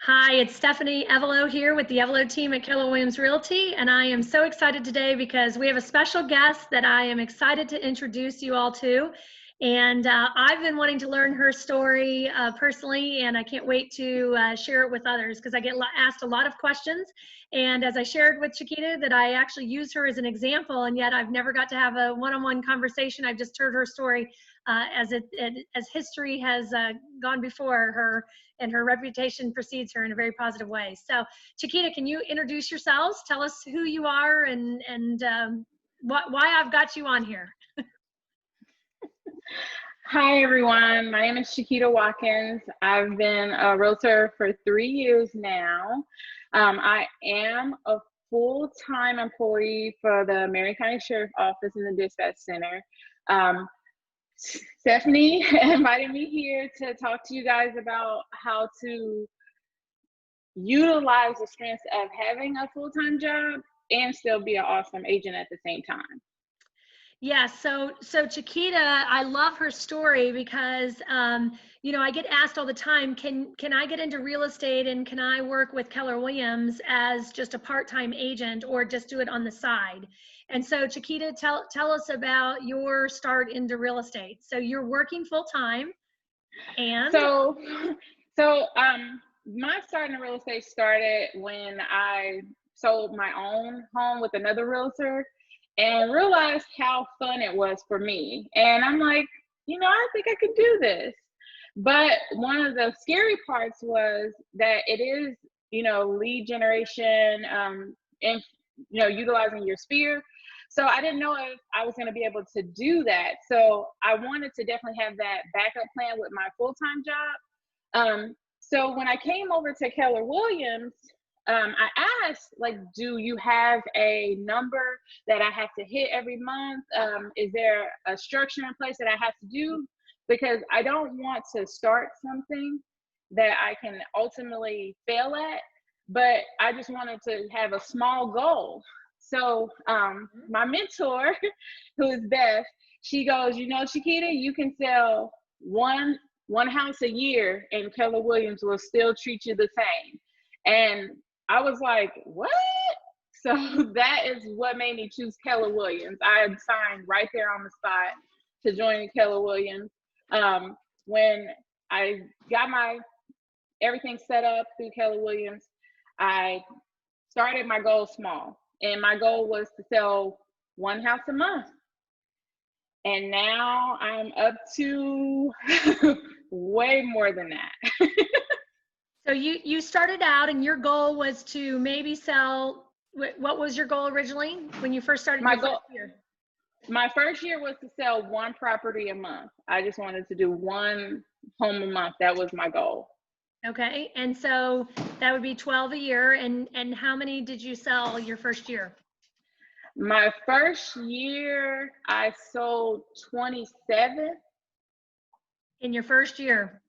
Hi, it's Stephanie Evelo here with the Evelo Team at Keller Williams Realty, and I am so excited today because we have a special guest that I am excited to introduce you all to. And I've been wanting to learn her story personally, and I can't wait to share it with others because I get asked a lot of questions. And as I shared with Chiquita, that I actually use her as an example, and yet I've never got to have a one-on-one conversation. I've just heard her story as history has gone before her, and her reputation precedes her in a very positive way. So, Chiquita, can you introduce yourselves? Tell us who you are and why I've got you on here. Hi, everyone. My name is Chiquita Watkins. I've been a realtor for 3 years now. I am a full-time employee for the Marion County Sheriff's Office in the Dispatch Center. Stephanie invited me here to talk to you guys about how to utilize the strengths of having a full-time job and still be an awesome agent at the same time. Yeah, so Chiquita, I love her story because I get asked all the time, can I get into real estate and can I work with Keller Williams as just a part-time agent or just do it on the side? And so Chiquita, tell us about your start into real estate. So you're working full-time and my start in real estate started when I sold my own home with another realtor and realized how fun it was for me. And I'm like, I think I could do this. But one of the scary parts was that it is, lead generation, and, utilizing your sphere. So I didn't know if I was going to be able to do that. So I wanted to definitely have that backup plan with my full-time job. So when I came over to Keller Williams, I asked, do you have a number that I have to hit every month? Is there a structure in place that I have to do? Because I don't want to start something that I can ultimately fail at, but I just wanted to have a small goal. So my mentor, who is Beth, she goes, Chiquita, you can sell one house a year and Keller Williams will still treat you the same. And I was like, what? So that is what made me choose Keller Williams. I had signed right there on the spot to join Keller Williams. When I got everything set up through Keller Williams, I started my goal small. And my goal was to sell one house a month. And now I'm up to way more than that. So you started out and your goal was to maybe sell, what was your goal originally when you first started? My first year was to sell one property a month. I just wanted to do one home a month. That was my goal. Okay, and so that would be 12 a year. And how many did you sell your first year? My first year, I sold 27. In your first year.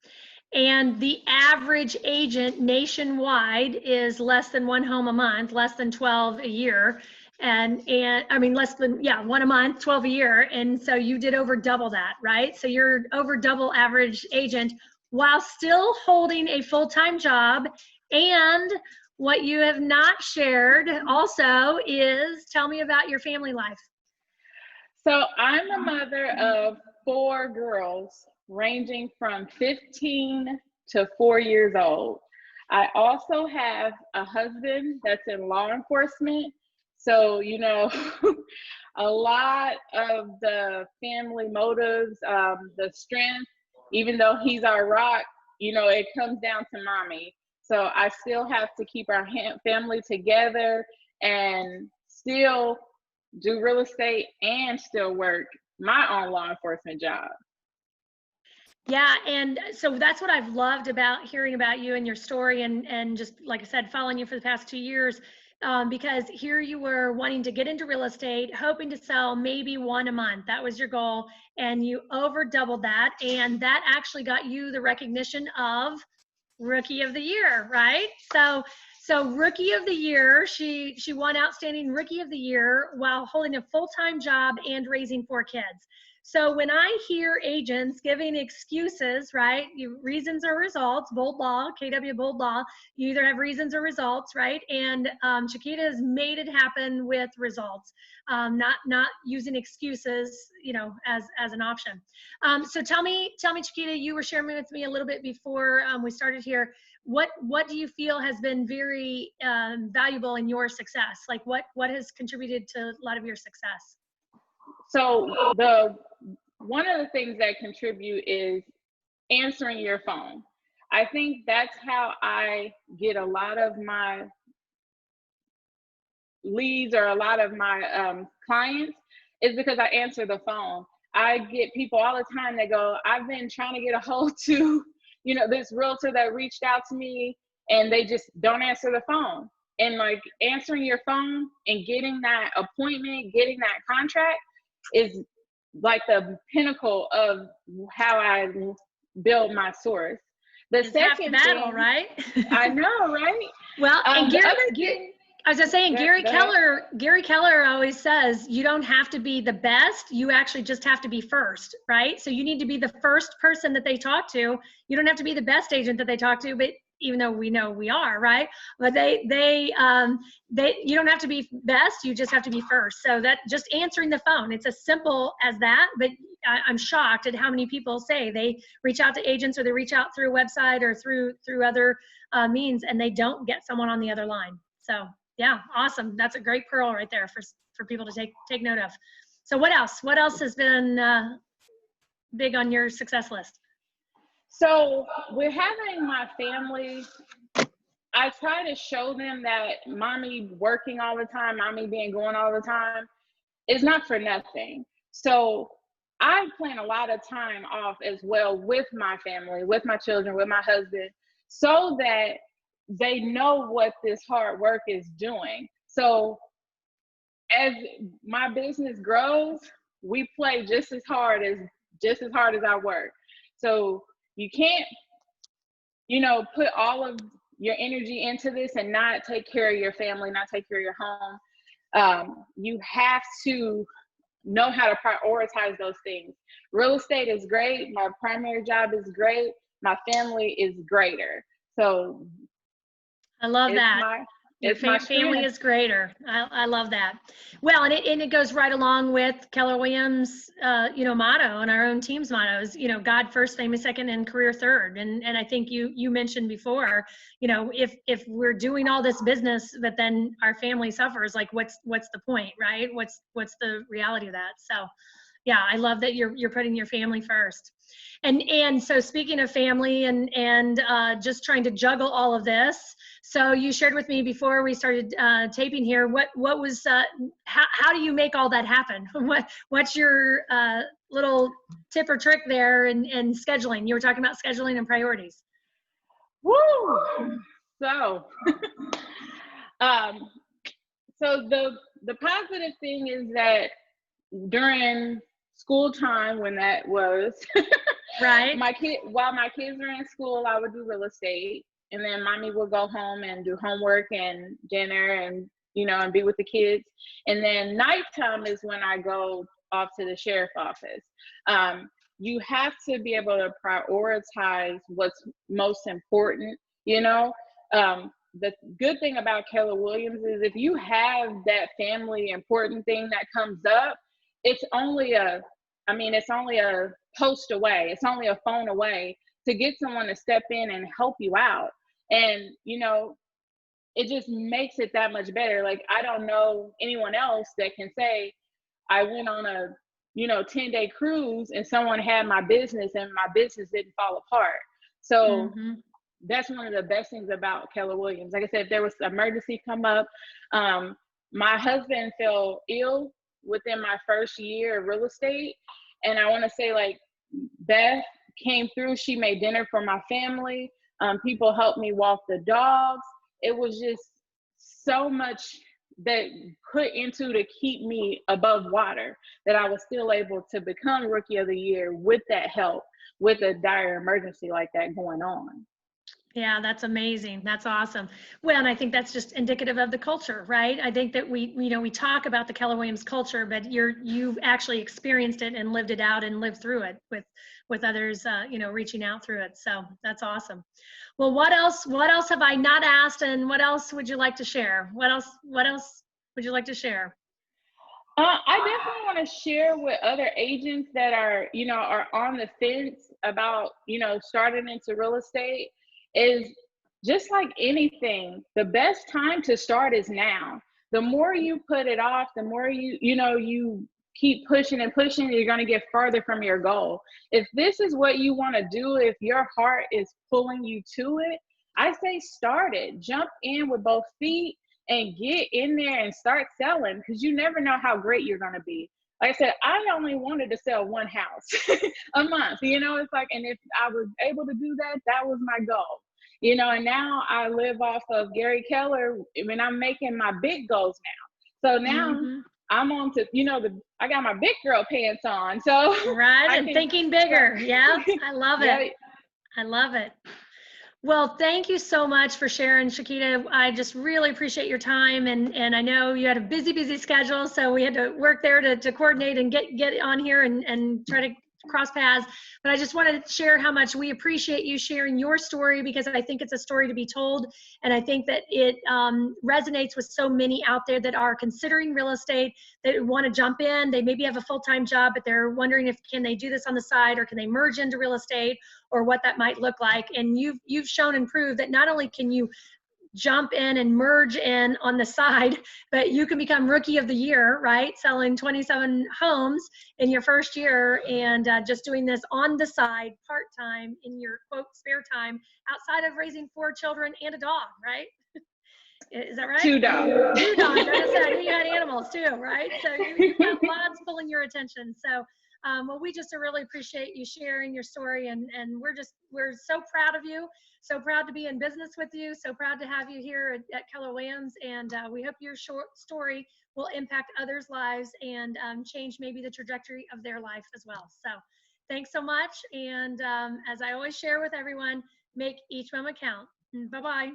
And the average agent nationwide is less than one home a month, less than 12 a year. And I mean, less than, one a month, 12 a year. And so you did over double that, right? So you're over double average agent while still holding a full-time job. And what you have not shared also is, tell me about your family life. So I'm a mother of 4 girls ranging from 15 to 4 years old. I also have a husband that's in law enforcement. So, a lot of the family motives, the strength, even though he's our rock, it comes down to mommy. So I still have to keep our family together and still do real estate and still work my own law enforcement job. Yeah, and so that's what I've loved about hearing about you and your story and just, like I said, following you for the past 2 years, because here you were wanting to get into real estate, hoping to sell maybe one a month. That was your goal, and you over doubled that, and that actually got you the recognition of Rookie of the Year, right? So Rookie of the Year, she won Outstanding Rookie of the Year while holding a full-time job and raising 4 kids. So when I hear agents giving excuses, right? Reasons or results, bold law, KW bold law, you either have reasons or results, right? And Chiquita has made it happen with results, not using excuses, you know, as an option. So tell me, Chiquita, you were sharing with me a little bit before we started here. What do you feel has been very valuable in your success? Like what has contributed to a lot of your success? So one of the things that contribute is answering your phone. I think that's how I get a lot of my leads or a lot of my clients, is because I answer the phone. I get people all the time that go, I've been trying to get a hold to, you know, this realtor that reached out to me, and they just don't answer the phone. And like answering your phone and getting that appointment, getting that contract is like the pinnacle of how I build my source. The second battle, thing, right? I know, right? Well, and Gary, I was just saying, Gary Keller always says you don't have to be the best. You actually just have to be first, right? So you need to be the first person that they talk to. You don't have to be the best agent that they talk to, but even though we know we are, right? But you don't have to be best. You just have to be first. So that just answering the phone, it's as simple as that. But I'm shocked at how many people say they reach out to agents or they reach out through a website or through other means, and they don't get someone on the other line. So yeah, awesome. That's a great pearl right there for people to take note of. So what else? What else has been big on your success list? So with having my family, I try to show them that mommy working all the time, mommy being gone all the time, is not for nothing. So I plan a lot of time off as well with my family, with my children, with my husband, so that they know what this hard work is doing. So as my business grows, we play just as hard as I work. So you can't, you know, put all of your energy into this and not take care of your family, not take care of your home. You have to know how to prioritize those things. Real estate is great. My primary job is great. My family is greater. So I love that. Your family is greater. I love that. Well, and it goes right along with Keller Williams, you know, motto, and our own team's motto is, you know, God first, family second, and career third. And I think you mentioned before, you know, if we're doing all this business, but then our family suffers, like what's the point, right? What's the reality of that? So, yeah, I love that you're putting your family first. And so speaking of family and just trying to juggle all of this, so you shared with me before we started taping here, what was how do you make all that happen? What's your little tip or trick there in scheduling? You were talking about scheduling and priorities. Woo! So, so the positive thing is that during school time, when that was right, while my kids were in school, I would do real estate, and then mommy would go home and do homework and dinner and, you know, and be with the kids. And then nighttime is when I go off to the sheriff's office. You have to be able to prioritize what's most important, you know. The good thing about Keller Williams is if you have that family important thing that comes up, it's only a post away. It's only a phone away to get someone to step in and help you out. And, you know, it just makes it that much better. Like, I don't know anyone else that can say, I went on a, you know, 10-day cruise and someone had my business and my business didn't fall apart. So that's one of the best things about Keller Williams. Like I said, if there was an emergency come up, my husband fell ill within my first year of real estate. And I want to say, like, Beth came through. She made dinner for my family. People helped me walk the dogs. It was just so much that put into to keep me above water that I was still able to become Rookie of the Year with that help, with a dire emergency like that going on. Yeah, that's amazing. That's awesome. Well, and I think that's just indicative of the culture, right? I think that we talk about the Keller Williams culture, but you've actually experienced it and lived it out and lived through it with others, reaching out through it. So that's awesome. Well, what else have I not asked, and what else would you like to share? What else would you like to share? I definitely want to share with other agents that are on the fence about, starting into real estate is just like anything, the best time to start is now. The more you put it off, the more you keep pushing and pushing, you're going to get farther from your goal. If this is what you want to do, if your heart is pulling you to it, I say start it. Jump in with both feet and get in there and start selling, because you never know how great you're going to be. Like I said, I only wanted to sell one house a month. It's like, and if I was able to do that, that was my goal. And now I live off of Gary Keller. I mean, I'm making my big goals now. So now Hmm. I'm on to, I got my big girl pants on. So Right, I and can thinking bigger. start. Yeah, I love it. Yeah. I love it. Well, thank you so much for sharing, Shakita. I just really appreciate your time, and I know you had a busy schedule, so we had to work there to coordinate and get on here and try to cross paths. But I just wanted to share how much we appreciate you sharing your story, because I think it's a story to be told, and I think that it resonates with so many out there that are considering real estate, that want to jump in. They maybe have a full-time job, but they're wondering if can they do this on the side, or can they merge into real estate, or what that might look like. And you've shown and proved that not only can you jump in and merge in on the side, but you can become rookie of the year, right? Selling 27 homes in your first year, and just doing this on the side, part-time, in your quote spare time, outside of raising 4 children and a dog, right? Is that right? 2 dogs. 2 dogs. I just said, I knew you had animals too, right? So you've got lots pulling your attention. So, well, we just really appreciate you sharing your story, and we're so proud of you, so proud to be in business with you, so proud to have you here at Keller Williams, and we hope your short story will impact others' lives and change maybe the trajectory of their life as well. So, thanks so much, and as I always share with everyone, make each moment count. Bye bye.